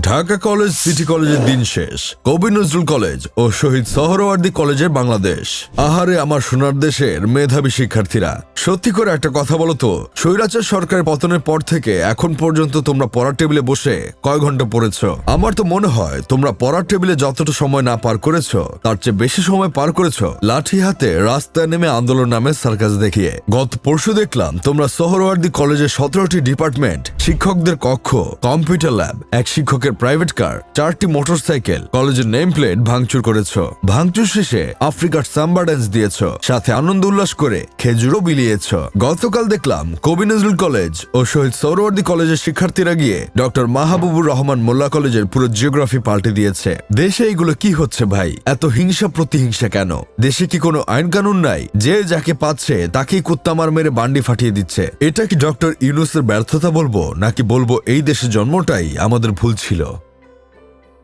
Dhaka college, city কলেজের দিন শেষ, কবি নজরুল কলেজ ও শহীদ সোহরাওয়ার্দী কলেজের বাংলাদেশ। আহারে আমার সোনার দেশের মেধাবী শিক্ষার্থীরা, সত্যি করে একটা কথা বলো তো, স্বৈরাচার সরকারের পতনের পর থেকে এখন পর্যন্ত তোমরা পড়ার টেবিলে বসে কয় ঘন্টা পড়েছ? আমার তো মনে হয় তোমরা পড়ার টেবিলে যতটা সময় না পার করেছ তার চেয়ে বেশি সময় পার করেছ লাঠি হাতে রাস্তায় নেমে আন্দোলন নামে সার্কাস দেখিয়ে। গত পরশু দেখলাম তোমরা সোহরাওয়ার্দী কলেজের 17টি ডিপার্টমেন্ট, শিক্ষকদের কক্ষ, কম্পিউটার ল্যাব, এক শিক্ষকের প্রাইভেট কার, 4টি মোটরসাইকেল, কলেজের নেম প্লেট ভাঙচুর করেছ। ভাঙচুর শেষে আফ্রিকার সাম্বা ড্যান্স দিয়েছ, সাথে আনন্দ উল্লাস করে খেজুরও বিলিয়েছ। গতকাল দেখলাম কবি নজরুল কলেজ ও শহীদ সোহরাওয়ার্দী কলেজের শিক্ষার্থীরা গিয়ে ডক্টর মাহবুবুর রহমান মোল্লা কলেজের পুরো জিওগ্রাফি পাল্টে দিয়েছে। দেশে এগুলো কি হচ্ছে ভাই? এত হিংসা প্রতিহিংসা কেন? দেশে কি কোনো আইন কানুন নাই? যে যাকে পাচ্ছে তাকেই কুত্তামার মেরে বান্ডি ফাটিয়ে দিচ্ছে। এটা কি ডক্টর ইউনূসের ব্যর্থতা বলবো, নাকি বলবো এই দেশে জন্মটাই আমাদের ভুল ছিল?